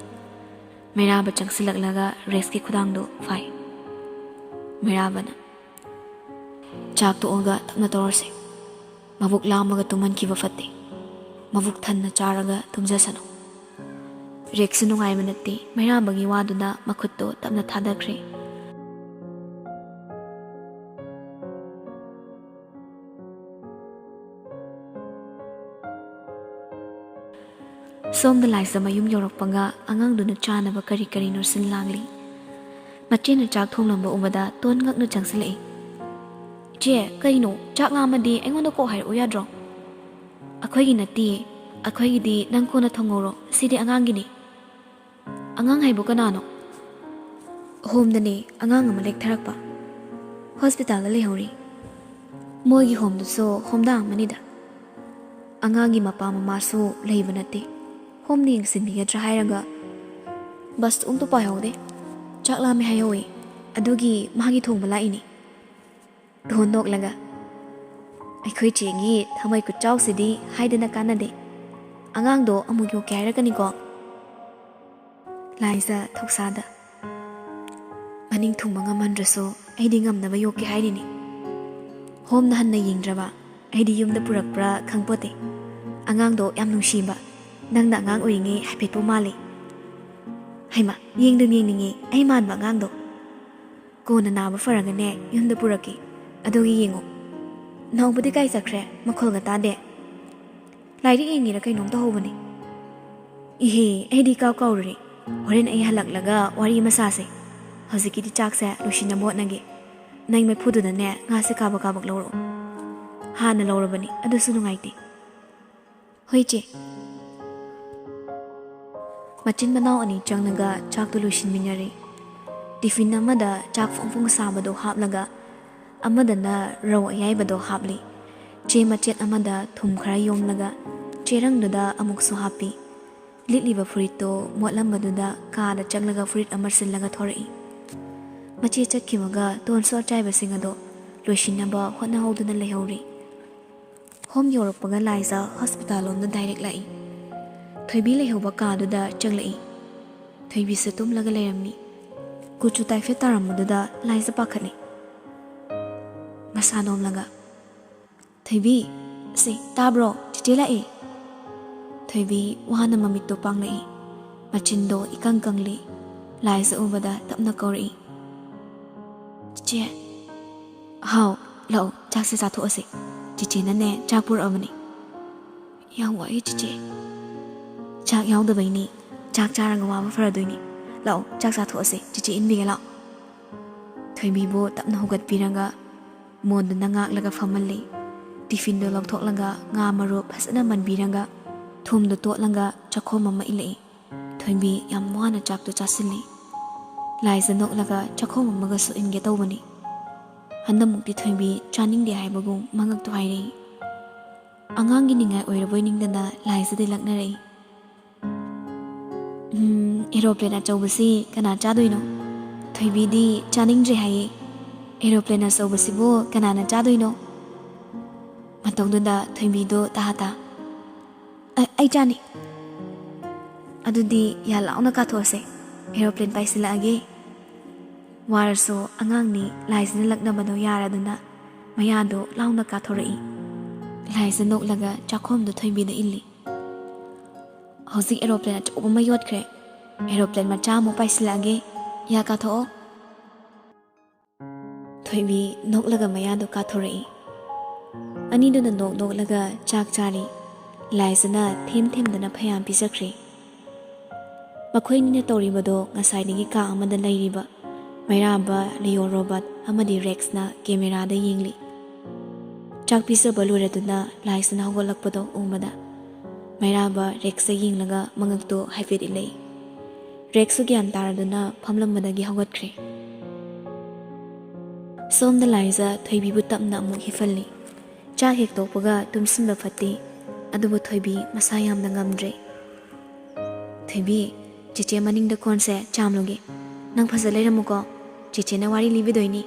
Mairaba changsilaglaga Rex ki khudangdo fai. Mairabana. Chak to olga tapna torse. Mabuk lamaga tuman kiba fate. Mabuk thanna charaga tumjasano. Rex nungai manati Mairabagi waduna makutto tapna thadakre. Somda laisa mayum yorokpanga angangduna chanaba kari kari nursin langli. Machina chak thonglamba ubada ton ngakna changsilai. Je kaino chak lamadi aingonda ko hair oyadro. Akhoigi nati akhoigi di nangkona thongoro sidi angangini. Angang haibu kanano. Home dani angang ama lek tharakpa. Hospital la lehori. Moigi home du so home da manida. Angangi mapa mama so leiba nati. Home ni yengsinbiga trahairaga. Bas to payhode. Chak lami hayowe. Adugi mahagi thongba laini. Dhon noklaga. Aikhoi chengi thamai ku chau sidi haidana kanade. Angangdo amugyo kairagani ko. Laisa thoksada. Maning thungba ngamandraso aidi ngamnaba yoke hairini. Home na hanna yengdraba aidi yumda purakpra khangpote. Angangdo yam nungsiba. Nangda angang oringe haipetpo mali. Haima yengdum yengninge ai manba angangdo. Kona naba faragane yumda puraki. Adogi yengo. Naubadi kai sakre makholga tade. Lairi yengira kainom ta hobani. Ihe aidi kaw kawri. Horen ai halaklaga wari masase. Hozikidi chakse lushina motnage. Nang me phudu dane ngase kabak kabak loro. Hana lorabani adusu nungaiti. Hoiche. Machin manao ani changnaga chak tu lushin minari. Tiffin amada chak fongfong sabado haplaga. Amada na raw ayaibado hapli. Che machet amada thum khara yomlaga. Cherang dada amukso hapi. Litliba furito motlambadunda kada changlaga furit amarsilaga thorai. Machi chakkimaga tonso chaiba singado loishinaba hotna hoduna lehori. Home yoroppaga laisa hospital on the direct lai. Thoibi lehoba kaduda changlai. Thoibi se tumlaga lerami. Kuchu taife taramuda laisa pakhali. Masanom laga. Thoibi se tabro chichela e. Thoibi wana mamito panglai. Machindo ikang kangli. Laisa ubada tapna kori. Chiche. How lao chak se sathu ase. Chiche na ne chakpur amani. Yang wai chiche. Chak yaw da baini. Chak charanga waba faradoini. Lao chak sathu ase. Chiche inbiga lao. Thoibi bo tapna hugat piranga. Mondo na ngak laga famali. Tiffin do log thok laga nga maro phasana manbiranga. Thum do tot laga chakho mama ilai. Thoibi yam wana chak to chasili. Laisa nok laga chakho mama ga so inge tawbani. Handa mukti thoibi chaning de haibagum mangak to hairei. Angangi ningai oiraboi ningdana laisa de laknarei. Aeroplane achawbasi kana chadoino. Thoibi di chaning je hai. Aeroplane achawbasi bo kana na chadoino. Matongdunda thoibi do tahata. Ai chani. Adudi ya launa ka those. Aeroplane paisila age. Waraso angang ni laisina laknabado yaraduna ꯃꯌꯥꯗꯣ ꯂꯥꯎꯅ ꯀꯥꯊꯣꯔꯛꯏ꯫ ꯂꯥꯏꯖ ꯅꯣꯛꯂꯒ ꯆꯥꯛꯈꯣꯝꯗꯣ ꯊꯣꯏꯕꯤꯗ ꯏꯜꯂꯤ꯫ ꯍꯧꯖꯤꯛ aeroplane ꯑꯆꯧꯕ ꯑꯃ ꯌꯣꯠꯈ꯭ꯔꯦ, aeroplane ꯃꯆꯥ ꯑꯃꯨꯛ ꯄꯥꯏꯁꯤꯜꯂꯛꯑꯒꯦ, ꯌꯥ ꯀꯥꯊꯣꯛꯑꯣ꯫ ꯊꯣꯏꯕꯤ ꯅꯣꯛꯂꯒ ꯃꯌꯥꯗꯣ ꯀꯥꯊꯣꯔꯛꯏ꯫ ꯑꯅꯤꯗꯨꯅ ꯅꯣꯛꯂꯒ ꯆꯥꯛ ꯆꯥꯔꯤ꯫ ꯂꯥꯏꯖꯅ ꯊꯦꯝꯗꯅ ꯐꯌꯥꯝ ꯄꯤꯖꯈ꯭ꯔꯦ꯫ ꯃꯈꯣꯏꯅꯤꯅ ꯇꯧꯔꯤꯕꯗꯣ ꯉꯁꯥꯏꯗꯒꯤ ꯀꯥ ꯑꯃꯗ ꯂꯩꯔꯤꯕ ꯃꯩꯔꯥꯕ, ꯂꯤꯑꯣ ꯔꯣꯕꯥꯔꯠ ꯑꯃꯗꯤ ꯔꯦꯛꯁꯅ ꯀꯦꯃꯦꯔꯥꯗ ꯌꯦꯡꯂꯤ꯫ ꯆꯥꯛ ꯄꯤꯖꯕ ꯂꯣꯏꯔꯗꯨꯅ ꯂꯥꯏꯖꯅ ꯍꯧꯒꯠꯂꯛꯄꯗꯣ ꯎꯕꯗ ꯃꯩꯔꯥꯕ ꯔꯦꯛꯁꯇ ꯌꯦꯡꯂꯒ ꯃꯉꯛꯇꯣ ꯍꯥꯏꯐꯦꯠ ꯏꯜꯂꯛꯏ꯫ ꯔꯦꯛꯁꯁꯨ ꯒ꯭ꯌꯥꯟ ꯇꯥꯔꯗꯨꯅ ꯐꯝꯂꯝꯕꯗꯒꯤ ꯍꯧꯒꯠꯈ꯭ꯔꯦ꯫ ꯁꯣꯝꯗ ꯂꯥꯏꯖ ꯊꯣꯏꯕꯤꯕꯨ ꯇꯞꯅ ꯑꯃꯨꯛ ꯍꯤꯞꯍꯜꯂꯤ꯫ ꯆꯥꯛ ꯍꯦꯛ ꯇꯣꯛꯄꯒ ꯇꯨꯝꯁꯤꯟꯕ ꯐꯠꯇꯦ, ꯑꯗꯨꯕꯨ ꯊꯣꯏꯕꯤ ꯃꯁꯥ ꯌꯥꯝꯅ ꯉꯝꯗ꯭ꯔꯦ꯫ ꯊꯣꯏꯕꯤ, ꯆꯦꯆꯦ ꯃꯅꯤꯡꯗ ꯀꯣꯟꯁꯦ ꯆꯥꯝꯂꯨꯒꯦ, ꯅꯪ ꯐꯖ ꯂꯩꯔꯝꯃꯨꯀꯣ, ꯆꯦꯆꯦꯅ ꯋꯥꯔꯤ ꯂꯤꯕꯤꯗꯣꯏꯅꯤ꯫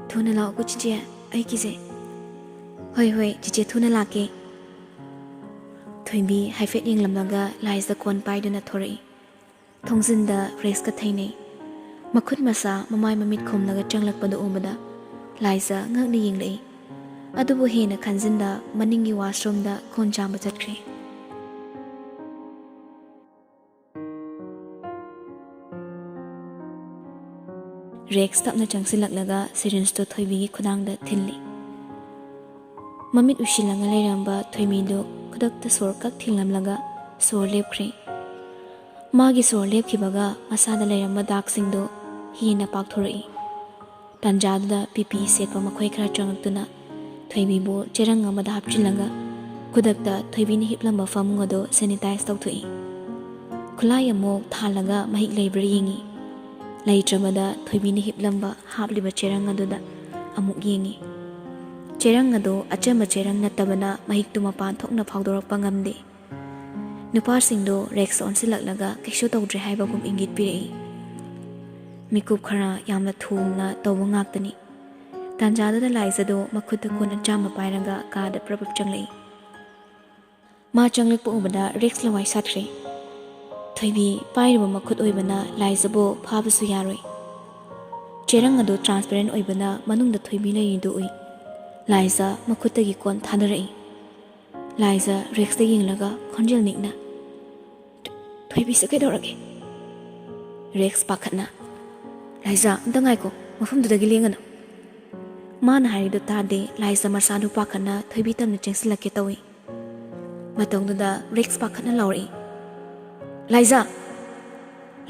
ꯊꯨꯅ ꯂꯥꯛꯑꯣꯀꯣ ꯆꯦꯆꯦ, ꯑꯩ ꯀꯤꯖꯩ꯫ ꯍꯣꯏ ꯆꯦꯆꯦ ꯊꯨꯅ ꯂꯥꯛꯀꯦ꯫ ꯊꯣꯏꯕꯤ ꯍꯥꯏꯐꯦꯠ ꯌꯦꯡꯂꯝꯂꯒ ꯂꯥꯏꯖꯗ ꯀꯣꯟ ꯄꯥꯏꯗꯨꯅ ꯊꯣꯔꯛꯏ꯫ ꯊꯣꯡꯖꯤꯟꯗ ꯔꯦꯛꯁꯀ ꯊꯩꯅꯩ꯫ ꯃꯈꯨꯠ ꯃꯁꯥ ꯃꯃꯥꯏ ꯃꯃꯤꯠ ꯈꯨꯝꯂꯒ ꯆꯪꯂꯛꯄꯗ ꯎꯕꯗ ꯂꯥꯏꯖ ꯉꯛꯅ ꯌꯦꯡꯂꯛꯏ꯫ ꯑꯗꯨꯕꯨ ꯍꯦꯟꯅ ꯈꯟꯖꯤꯟꯗ ꯃꯅꯤꯡꯒꯤ ꯋꯥꯁꯔꯨꯝꯗ ꯀꯣꯟ ꯆꯥꯝꯕ ꯆꯠꯈ꯭ꯔꯦ꯫ ꯔꯦꯛꯁ ꯇꯞꯅ ꯆꯪꯁꯤꯜꯂꯛꯂꯒ ꯁꯤꯔꯤꯟꯁꯇꯣ ꯊꯣꯏꯕꯤꯒꯤ ꯈꯨꯗꯥꯡꯗ ꯊꯤꯜꯂꯤ꯫ ꯃꯃꯤꯠ ꯎꯏꯁꯤꯜꯂꯒ ꯂꯩꯔꯝꯕ ꯊꯣꯏꯕꯤꯗꯨ ꯈꯨꯗꯛꯇ ꯁꯣꯔ ꯀꯛ ꯊꯤꯡꯂꯝꯂꯒ ꯁꯣꯔ ꯂꯦꯞꯈ꯭ꯔꯦ꯫ ꯃꯥꯒꯤ ꯁꯣꯔ ꯂꯦꯞꯈꯤꯕꯒ ꯃꯁꯥꯗ ꯂꯩꯔꯝꯕ ꯗꯥꯛꯁꯤꯡꯗꯣ ꯍꯦꯟꯅ ꯄꯥꯛꯊꯣꯔꯛꯏ꯫ ꯇꯥꯟꯖꯥꯗꯨꯗ ꯄꯤꯄꯤ ꯁꯦꯠꯄ ꯃꯈꯣꯏ ꯈꯔ ꯆꯪꯂꯛꯇꯨꯅ ꯊꯣꯏꯕꯤꯕꯨ ꯆꯦꯔꯪ ꯑꯃꯗ ꯍꯥꯞꯆꯤꯜꯂꯒ ꯈꯨꯗꯛꯇ ꯊꯣꯏꯕꯤꯅ ꯍꯤꯞꯂꯝꯕ ꯐꯃꯨꯡ ꯑꯗꯨ ꯁꯦꯅꯤꯇꯥꯏꯖ ꯇꯧꯊꯣꯛꯏ꯫ ꯈꯨꯠꯂꯥꯏ ꯑꯃꯨꯛ ꯊꯥꯜꯂꯒ ꯃꯍꯤꯛ ꯂꯩꯕ꯭ꯔꯥ ꯌꯦꯡꯉꯤ꯫ ꯂꯩꯇ꯭ꯔꯕꯗ ꯊꯣꯏꯕꯤꯅ ꯍꯤꯞꯂꯝꯕ ꯍꯥꯞꯂꯤꯕ ꯆꯦꯔꯪ ꯑꯗꯨꯗ ꯑꯃꯨꯛ ꯌꯦꯡꯉꯤ꯫ ꯆꯦꯔꯪ ꯑꯗꯨ ꯑꯆꯝꯕ ꯆꯦꯔꯪ ꯅꯠꯇꯕꯅ ꯃꯍꯤꯛꯇꯨ ꯃꯄꯥꯟ ꯊꯣꯛꯅ ꯐꯥꯎꯗꯣꯔꯛꯄ ꯉꯝꯗꯦ꯫ ꯅꯨꯄꯥꯁꯤꯡꯗꯨ ꯔꯦꯛꯁ ꯑꯣꯟꯁꯤꯜꯂꯛꯂꯒ ꯀꯩꯁꯨ ꯇꯧꯗ꯭ꯔꯦ ꯍꯥꯏꯕꯒꯨꯝ ꯏꯪꯒꯤꯠ ꯄꯤꯔꯛꯏ꯫ ꯃꯤꯀꯨꯞ ꯈꯔ ꯌꯥꯝꯅ ꯊꯨꯅ ꯇꯧꯕ ꯉꯥꯛꯇꯅꯤ꯫ ꯇꯥꯟꯖꯥꯗꯨꯗ ꯂꯥꯏꯖꯗꯣ ꯃꯈꯨꯠꯇ ꯀꯣꯟ ꯑꯆꯥꯝꯕ ꯄꯥꯏꯔꯒ ꯀꯥꯗ ꯄ꯭ꯔꯞ ꯆꯪꯂꯛꯏ꯫ ꯃꯥ ꯆꯪꯂꯛꯄ ꯎꯕꯗ ꯔꯦꯛꯁ ꯂꯋꯥꯏ ꯁꯥꯠꯈ꯭ꯔꯦ꯫ ꯊꯣꯏꯕꯤ ꯄꯥꯏꯔꯤꯕ ꯃꯈꯨꯠ ꯑꯣꯏꯕꯅ ꯂꯥꯏꯖꯕꯨ ꯐꯥꯕꯁꯨ ꯌꯥꯔꯣꯏ꯫ ꯆꯦꯔꯪ ꯑꯗꯨ ꯇ꯭ꯔꯥꯟꯁꯄꯦꯔꯦꯟ ꯑꯣꯏꯕꯅ ꯃꯅꯨꯡꯗ ꯊꯣꯏꯕꯤ ꯂꯩꯔꯤꯗꯨ ꯎꯏ꯫ ꯂꯥꯏꯖ ꯃꯈꯨꯠꯇꯒꯤ ꯀꯣꯟ ꯊꯥꯗꯔꯛꯏ꯫ ꯂꯥꯏꯖ ꯔꯦꯛꯁꯇ ꯌꯦꯡꯂꯒ ꯈꯣꯟꯖꯦꯜ ꯅꯤꯛꯅ, ꯊꯣꯏꯕꯤꯁꯦ ꯀꯩꯗꯧꯔꯒꯦ? ꯔꯦꯛꯁ ꯄꯥꯈꯠꯅ, ꯂꯥꯏꯖ ꯑꯝꯇ ꯉꯥꯏꯀꯣ, ꯃꯐꯝꯗꯨꯗꯒꯤ ꯂꯦꯡꯒꯅꯨ꯫ ꯃꯥꯅ ꯍꯥꯏꯔꯤꯗꯨ ꯇꯥꯗꯦ ꯂꯥꯏꯖ ꯃꯁꯥꯗꯨ ꯄꯥꯈꯠꯅ ꯊꯣꯏꯕꯤ ꯇꯝꯅ ꯆꯦꯟꯁꯤꯜꯂꯛꯀꯦ ꯇꯧꯏ꯫ ꯃꯇꯝꯗꯨꯗ ꯔꯦꯛꯁ ꯄꯥꯈꯠꯅ ꯂꯥꯎꯔꯛꯏ, ꯂꯥꯏꯖ!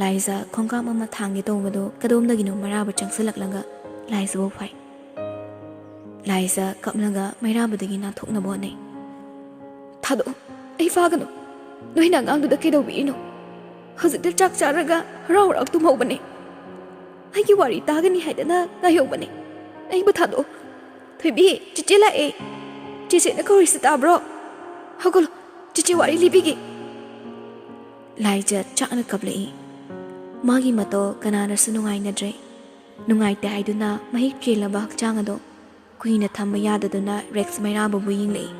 ꯂꯥꯏꯖ ꯈꯣꯡꯀꯥꯞ ꯑꯃ ꯊꯥꯡꯒꯦ ꯇꯧꯕꯗꯨ ꯀꯗꯣꯝꯗꯒꯤꯅꯣ ꯃꯩꯔꯥꯕ ꯆꯪꯁꯤꯜꯂꯛꯂꯒ ꯂꯥꯏꯖꯕꯨ ꯐꯥꯏ꯫ ꯂꯥꯏꯖ ꯀꯞꯂꯒ ꯃꯩꯔꯥꯕꯗꯒꯤ ꯅꯥꯟꯊꯣꯛꯅꯕ ꯍꯣꯠꯅꯩ꯫ ꯊꯥꯗꯣꯛꯑꯣ, ꯑꯩ ꯐꯥꯒꯅꯨ, ꯅꯣꯏꯅ ꯑꯉꯥꯡꯗꯨꯗ ꯀꯩꯗꯧꯕꯤꯔꯤꯅꯣ? ꯍꯧꯖꯤꯛꯇ ꯆꯥꯛ ꯆꯥꯔꯒ ꯍꯔꯥꯎ ꯇꯨꯝꯍꯧꯕꯅꯦ꯫ ꯑꯩꯒꯤ ꯋꯥꯔꯤ ꯇꯥꯒꯅꯤ ꯍꯥꯏꯗꯅ ꯉꯥꯏꯍꯧꯕꯅꯦ꯫ ꯑꯩꯕꯨ ꯊꯥꯗꯣꯛꯑꯣ꯫ ꯊꯣꯏꯕꯤ, ꯆꯦꯆꯦ ꯂꯥꯛꯑꯦ, ꯆꯦꯆꯦꯅ ꯀꯧꯔꯤꯁꯤ ꯇꯥꯕ꯭ꯔꯣ? ꯍꯧꯒꯠꯂꯣ, ꯆꯦꯆꯦ ꯋꯥꯔꯤ ꯂꯤꯕꯤꯒꯦ꯫ ꯂꯥꯏꯖ ꯆꯥꯛꯅ ꯀꯞꯂꯛꯏ꯫ ꯃꯥꯒꯤ ꯃꯇꯧ ꯀꯅꯥꯅꯁꯨ ꯅꯨꯡꯉꯥꯏꯅꯗ꯭ꯔꯦ꯫ ꯅꯨꯡꯉꯥꯏꯇꯦ ꯍꯥꯏꯗꯨꯅ ꯃꯍꯤꯛ ꯆꯦꯜꯂꯕ ꯍꯛꯆꯥꯡ ꯑꯗꯣ ꯀꯨꯏꯅ ꯊꯝꯕ ꯌꯥꯗꯗꯨꯅ ꯔꯦꯛꯁ ꯃꯩꯔꯥꯕꯕꯨ ꯌꯦꯡꯂꯛꯏ꯫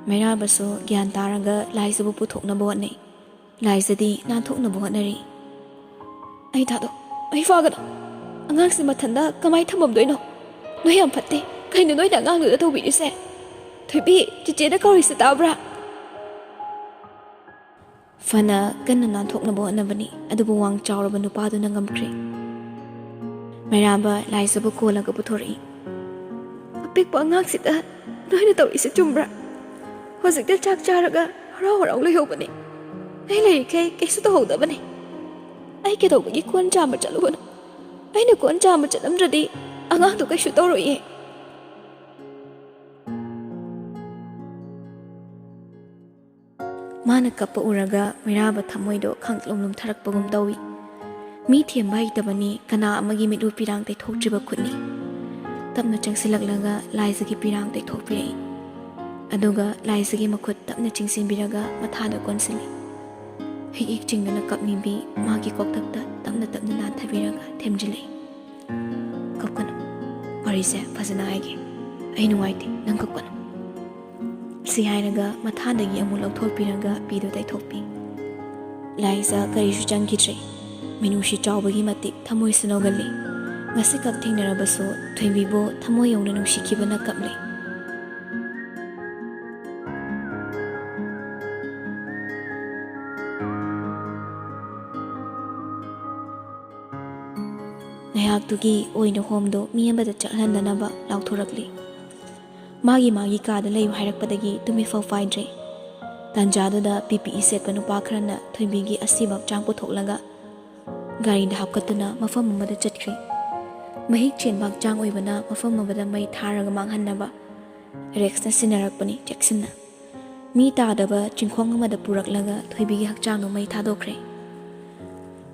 ꯃꯩꯔꯥꯕꯁꯨ ꯒ꯭ꯌꯥꯟ ꯇꯥꯔꯒ ꯂꯥꯏꯖꯕꯨ ꯄꯨꯊꯣꯛꯅꯕ ꯍꯣꯠꯅꯩ꯫ ꯂꯥꯏꯖꯗꯤ ꯅꯥꯟꯊꯣꯛꯅꯕ ꯍꯣꯠꯅꯔꯤ꯫ ꯑꯩ ꯊꯥꯗꯣꯛ, ꯑꯩ ꯐꯥꯒꯅꯨ, ꯑꯉꯥꯡꯁꯤ ꯃꯊꯟꯗ ꯀꯃꯥꯏꯅ ꯊꯝꯃꯝꯗꯣꯏꯅꯣ? ꯅꯣꯏ ꯌꯥꯝ ꯐꯠꯇꯦ, ꯀꯩꯅꯣ ꯅꯣꯏꯅ ꯑꯉꯥꯡꯗꯨꯗ ꯇꯧꯕꯤꯔꯤꯁꯦ? ꯊꯣꯏꯕꯤ, ꯆꯦꯆꯦꯅ ꯀꯧꯔꯤꯁꯤ ꯇꯥꯕ꯭ꯔꯥ? ꯐꯅ ꯀꯟꯅ ꯅꯥꯟꯊꯣꯛꯅꯕ ꯍꯣꯠꯅꯕꯅꯤ, ꯑꯗꯨꯕꯨ ꯋꯥꯡ ꯆꯥꯎꯔꯕ ꯅꯨꯄꯥꯗꯨꯅ ꯉꯝꯈ꯭ꯔꯦ꯫ ꯃꯩꯔꯥꯕ ꯂꯥꯏꯖꯕꯨ ꯀꯣꯜꯂꯒ ꯄꯨꯊꯣꯔꯛꯏ꯫ ꯑꯄꯤꯛꯄ ꯑꯉꯥꯡꯁꯤꯗ ꯅꯣꯏꯅ ꯇꯧꯔꯤꯁꯤ ꯆꯨꯝꯕ꯭ꯔꯥ? ꯍꯧꯖꯤꯛꯇ ꯆꯥꯛ ꯆꯥꯔꯒ ꯍꯔꯥꯎ ꯂꯩꯍꯧꯕꯅꯦ꯫ ꯑꯩ ꯂꯩꯔꯤꯈꯩ ꯀꯩꯁꯨ ꯇꯧꯍꯧꯗꯕꯅꯦ꯫ ꯑꯩ ꯀꯩꯗꯧꯕꯒꯤ ꯀꯣꯟ ꯆꯥꯝꯕ ꯆꯠꯂꯨꯕꯅꯣ? ꯑꯩꯅ ꯀꯣꯟ ꯆꯥꯝꯕ ꯆꯠꯂꯝꯗ꯭ꯔꯗꯤ ꯑꯉꯥꯡꯗꯣ ꯀꯩꯁꯨ ꯇꯧꯔꯣꯏꯌꯦ꯫ ꯃꯥꯅ ꯀꯞꯄ ꯎꯔꯒ ꯃꯩꯔꯥꯕ ꯊꯃꯣꯏꯗꯣ ꯈꯪꯂꯨꯝ ꯂꯨꯝꯊꯔꯛꯄꯒꯨꯝ ꯇꯧꯏ꯫ ꯃꯤ ꯊꯦꯝꯕ ꯍꯩꯇꯕꯅꯤ ꯀꯅꯥ ꯑꯃꯒꯤ ꯃꯤꯠꯂꯨ ꯄꯤꯔꯥꯡ ꯇꯩꯊꯣꯛꯇ꯭ꯔꯤꯕ ꯈꯨꯠꯅꯤ꯫ ꯇꯞꯅ ꯆꯪꯁꯤꯜꯂꯛꯂꯒ ꯂꯥꯏꯖꯒꯤ ꯄꯤꯔꯥꯡ ꯇꯩꯊꯣꯛꯄꯤꯔꯛꯏ꯫ ꯑꯗꯨꯒ ꯂꯥꯏꯖꯒꯤ ꯃꯈꯨꯠ ꯇꯞꯅ ꯆꯤꯡꯁꯤꯟꯕꯤꯔꯒ ꯃꯊꯥꯗ ꯀꯣꯟꯁꯤꯜꯂꯤ꯫ ꯍꯤꯛ ꯆꯤꯡꯗꯨꯅ ꯀꯞꯅꯤꯡꯕꯤ ꯃꯥꯒꯤ ꯀꯣꯛꯊꯛꯇ ꯇꯞꯅ ꯅꯥꯟꯊꯕꯤꯔꯒ ꯊꯦꯝꯖꯤꯜꯂꯛꯏ꯫ ꯀꯞꯀꯅꯨ, ꯋꯥꯔꯤꯁꯦ ꯐꯖꯅ ꯍꯥꯏꯒꯦ, ꯑꯩ ꯅꯨꯡꯉꯥꯏꯇꯦ, ꯅꯪ ꯀꯞꯀꯅꯨ꯫ ꯁꯤ ꯍꯥꯏꯔꯒ ꯃꯊꯥꯗꯒꯤ ꯑꯃꯨꯛ ꯂꯧꯊꯣꯛꯄꯤꯔꯒ ꯄꯤꯗꯨ ꯇꯩꯊꯣꯛꯄꯤ꯫ ꯂꯥꯏꯖ ꯀꯔꯤꯁꯨ ꯆꯪꯈꯤꯗ꯭ꯔꯦ꯫ ꯃꯤꯅꯨꯡꯁꯤ ꯆꯥꯎꯕꯒꯤ ꯃꯇꯤꯛ ꯊꯃꯣꯏꯁꯨ ꯅꯧꯒꯜꯂꯤ꯫ Ngasikak thengnarabasu Thoinbibu thamoy yongna nungsikibana kapli. Ngayaktugi oina homdo miyambada chaklandanaba lauthorakli. Magi kaada layu hairakpadagi tumifau faidre. Tanjaduda PPE setpa nupa kharana Thoinbigi asibak chang putholaga garida hapkatuna mafam amada chatkri. Mahik chenbak chang oibana mafam amada mai tharaga manghannaba Rexna sinarakpani jacksina. Mi taadaba chingkhong amada puraklaga Thoinbigi hakchang no mai thadokre.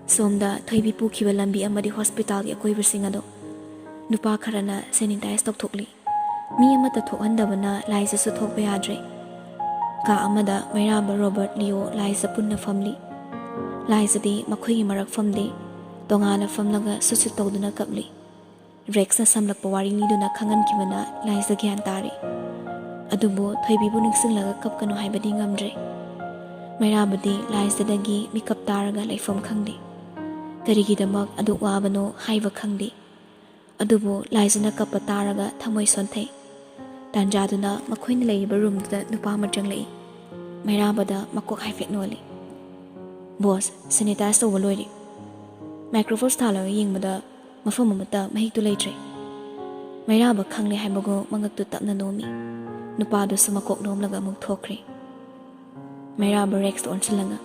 Somda Thoinbi pukiba lambi amadi hospital gi akoibasing ado nupa kharana sanitize tokthokli. Mi amata thokhandabana laisa su thokpa yadre. Ka amada Mairaba Robert Leo laisa punna famli. Laisa di makhoigi marak famde tongana famlaga susut tawduna kapli. Rexna samlakpa warini duna khangan kibana laisa gyan tari. Adubo Thoinbibu ningsinglaga kapkanu haibadi ngamdre. Mairabadi laisa dagi mikap taraga laifam khangde. Karigidamak adu wabano haiba khangde. Adubo laisana kappa taraga thamoi sonthe. Tanjaduna makhoina leiba room da nupa majang lei. Mairabada makok haifek noli. Boss, sanitize to walori. Microphone stala yingmada mafam amata mahik tu leitre. Mairaba khangle haibago mangak tu tapna nomi. Nupa do samakok nomlaga muk thokre. Mairaba Rex to onsilanga.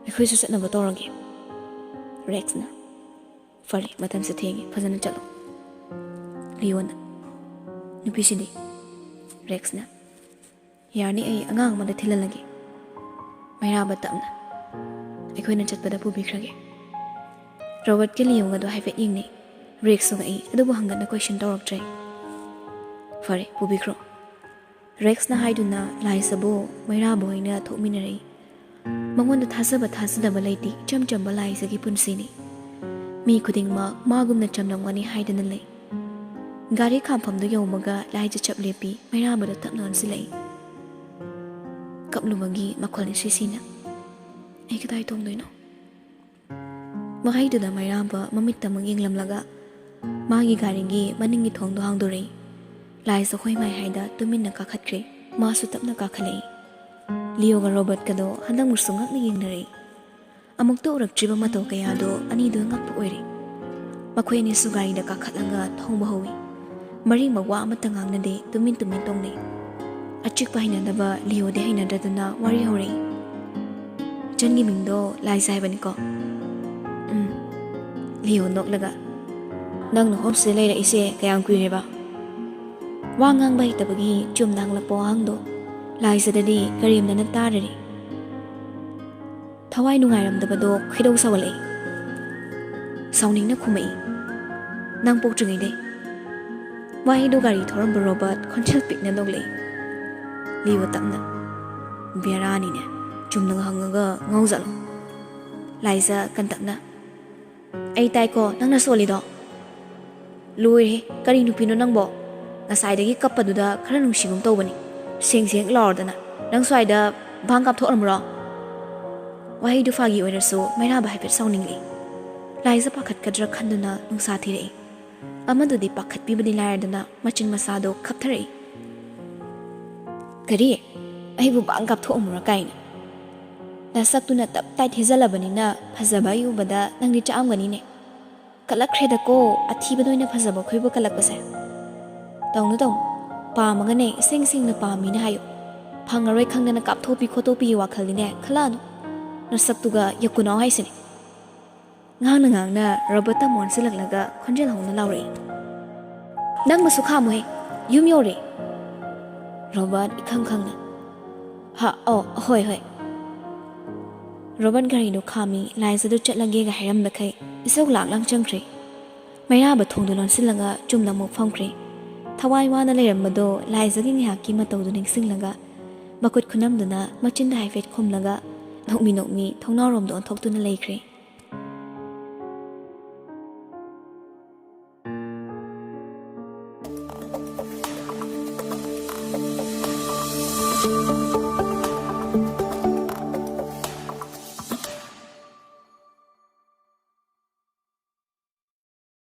Akhoi su satna batorage. Rex na. Fari matam sa thengi fazana chalo. Leona. Nupisidi. Rex na. Yarni ay angang mada thilalagi. Mairaba tapna. Akhoi na chatpada pubikhrage. Robert ke liyonga do haifet yingni. Rex so ay adubo hanggan na question tawrak Fari pubikhro. Rex na haiduna laisabo Mairaba ina thokminarei. Mangonda thasaba thasadaba leiti chamchamba laisagi punsini. Mi khudingma magumna chamnamwani haidana lei. Gari khamfamdu yawmaga laija chaplepi Mairabada tapna onsilei. Kaplubagi makhwalni sisina. Ai kadai tongdoino. Mahaiduda Mairaba mamitta manginglamlaga magi garigi maningi thongdo hangdorei. Laisa hoi mai haida tuminna kakhatkre masu tapna kakhalei. Leo ga Robert kado handang musungak ni yingnarei. Amuk to uraktriba mato kayado anido ngakpa oire. Makhoi ni sugari da kakhatlanga thongba howi. Mari magwa amata ngangnade tumin tongne. Achikpa hinadaba Leo de hinadraduna wari horei. Jangi mingdo laisa haibani ko. Leo noklaga. Nang no homse leira ise kayang kuireba. Wangang bai tabagi chumnang la pohangdo. Laisa dadi karim na tarari. Thawai nungairam dabado khido sawalei. Sauning na khumai. Nang pokjungai de. Wai do gari thoram Robert khonchel pik na doglei. Liwa tamna. Biarani ne chumnang hangaga ngauzalo. Laisa kantakna. Ai tai ko nangna solido. Lui kari nupino nangbo. Ngasai dagi kappaduda khara nungsigum tawbani. Sing lordana nang swaida bangkap thoramro wahi du fagi oirasu Mairaba haifet sauningli laisa pakhat kadra khanduna nungsa thirei amadu di pakhat pibani laradana machin masado khaptharei kari ai bu bangkap thomura kaina nasaktuna tap tai thizalabani na phajaba yubada nangri chaamgani ne kalakhreda ko athibadoina phajaba khoibo kalakpase tawnu taw Pamagane sing na pami na hayo. Pangaroy kang na nakaptopi kotopi wakalline kalano. Nasaktuga yakunaw hay sini. Ngang na Roberta mon silaglaga konjel hong na lauri. Nang masukha mo he, yumyori. Robert ikang na. Ha, hoy. Robert gari no kami laisa do chatlage ga hiram na kay isog lang changkri. Mairaba thongdo non silaga chumna mo famkri. Thawai wana leramado laizagi ngihaki matawdu ningsinglaga bakut khunamduna machinda haifet khumlaga nokmi thongnarom do onthokduna leikre